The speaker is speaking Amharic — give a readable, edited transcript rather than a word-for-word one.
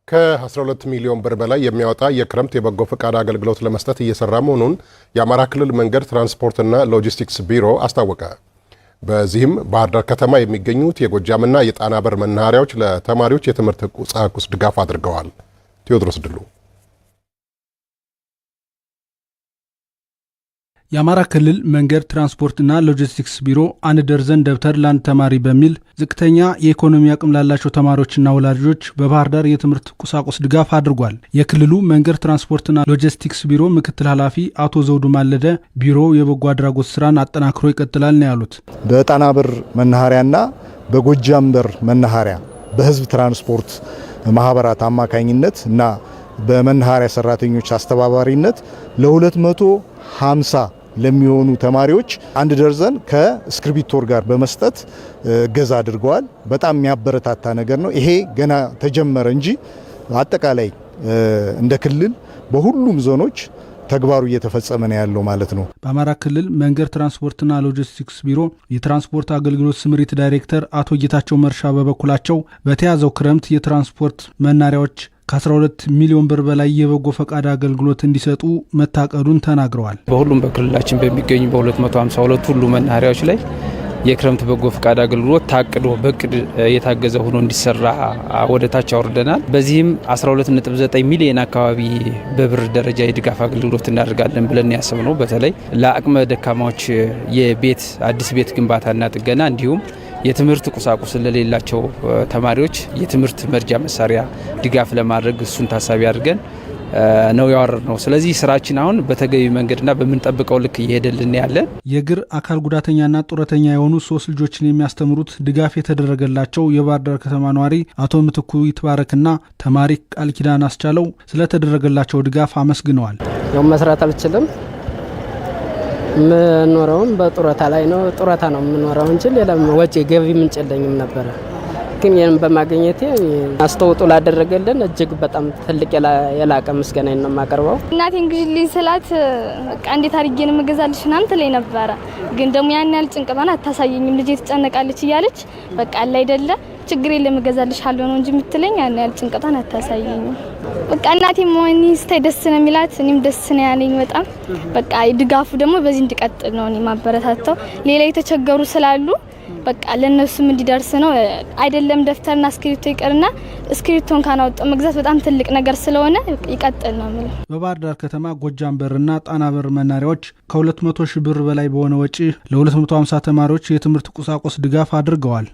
ከ12 ሚሊዮን ብር በላይ የሚያወጣ የክረምት የበጎ ፈቃድ አገልግሎት ለመስጠት እየሰራ መሆኑን የአማራ ክልል መንገድ ትራንስፖርትና ሎጂስቲክስ ቢሮ አስታወቀ። በዚህም ባህር ዳር ከተማ የሚገኙት የጎጃምና የጣና በር መናኸሪያዎች ለተማሪዎች የትምህርት ቁሳቁስ ድጋፍ አድርገዋል። ቴዎድሮስ ድሉ የአማራ ክልል መንገድ ትራንስፖርትና ሎጂስቲክስ ቢሮ 1 ደርዘን ደብተር ለአንድ ተማሪ በሚል ዝቅተኛ የኢኮኖሚ አቅም ላላቸው ተማሪዎችና ወላጆች በባህር ዳር የትምህርት ቁሳቁስ ድጋፍ አድርጓል። የክልሉ መንገድ ትራንስፖርትና ሎጂስቲክስ ቢሮ ምክትል ኃላፊ አቶ ዘውዱ ማለደ ቢሮው የበጎ አድራጎት ስራን አጠናክሮ ይቀጥላል ነው ያሉት። በጣና በር መናኸሪያና በጎጃም በር መናኸሪያ በህዝብ ትራንስፖርት ማህበራት አማካኝነት እና በመናኸሪያ ሰራተኞች አስተባባሪነት ለ250 ለሚሆኑ ተማሪዎች 1 ደርዘን ከእስክሪብቶ ጋር በመስጠት ገዛ አድርገዋል። በጣም የሚያበረታታ ነገር ነው። ይሄ ገና ተጀመረ እንጂ አጠቃላይ እንደ ክልል በሁሉም ዞኖች ተግባሩ እየተፈጸመ ነው ያለው ማለት ነው። በአማራ ክልል መንገድ ትራንስፖርትና ሎጂስቲክስ ቢሮ የትራንስፖርት አገልግሎት ስምሪት ዳይሬክተር አቶ ጌታቸው መርሻ በበኩላቸው በተያዘው ክረምት የትራንስፖርት መናኸሪያዎች ከ12 ሚሊዮን ብር በላይ የበጎ ፈቃድ አገልግሎት እንዲሰጡ መታቀዱን ተናግረዋል። በሁሉም በክልላችን በሚገኙ በ252 ሁሉ መናኸሪያዎች ላይ የክረምት በጎ ፈቃድ አገልግሎት ታቅዶ በቅድ የታገዘ ሆኖ እንዲሰራ ወደ ታች አውርደናል። በዚህም 12.9 ሚሊዮን አካባቢ በብር ደረጃ የድጋፍ አገልግሎት እናደርጋለን ብለን ያሰብነው በተለይ ለአቅመ ደካማዎች የቤት አዲስ ቤት ግንባታና ጥገና እንዲሁም የትምህርት ቁሳቁስ ለሌላቸው ተማሪዎች የትምህርት መርጃ መሳሪያ ድጋፍ ለማድረግ እሱን ታሳቢ አድርገን ነው ያወረድነው። ስለዚህ ስራችን አሁን በተገቢ መንገድና በምንጠብቀው ልክ እየሄደልን ያለን። የእግር አካል ጉዳተኛና ጡረተኛ የሆኑ 3 ልጆችን የሚያስተምሩት ድጋፍ የተደረገላቸው የባህር ዳር ከተማ ነዋሪ አቶ ምትኩ ይትባረክና ተማሪ ቃል ኪዳን አስቻለው ስለተደረገላቸው ድጋፍ አመስግነዋል። ያው መስራት አልችልም፣ ምኖረውም በጡረታ ላይ ነው። ጡረታ ነው የምኖረው እንጂ ሌላ ወጪ ገቢ ምንጭ የለኝም ነበር። ግን ይህን በማግኘቴ አስተዋጽኦ ላደረገልን እጅግ በጣም ትልቅ የላቀ ምስጋና ነው የማቀርበው። እናቴ እንግዲህ ስላት በቃ እንዴት አድርጌ ነው የምገዛልሽ ምናምን ትለኝ ነበረ። ግን ደግሞ ያን ያህል ጭንቀቷን አታሳየኝም። ልጄ ትጨነቃለች እያለች በቃ አለ አይደለ ችግር የለም እገዛልሻለሁ ነው እንጂ የምትለኝ ያን ያህል ጭንቀቷን አታሳየኝም። በቃ እናቴ ሞኒ ስታይ ደስ ነው የሚላት፣ እኔም ደስ ነው ያለኝ በጣም በቃ ድጋፉ ደግሞ በዚህ እንዲቀጥል ነው እኔ ማበረታታው። ሌላ የተቸገሩ ስላሉ በቃ ለነሱም እንዲደርስ ነው። አይደለም ደፍተርና እስክሪብቶ ይቀርና እስክሪብቶን ካናወጣ መግዛት በጣም ትልቅ ነገር ስለሆነ ይቀጥል ነው ማለት። በባህር ዳር ከተማ ጎጃም በርና ጣና በር መናኸሪያዎች ከ200 ሺህ ብር በላይ በሆነ ወጪ ለ250 ተማሪዎች የትምህርት ቁሳቁስ ድጋፍ አድርገዋል።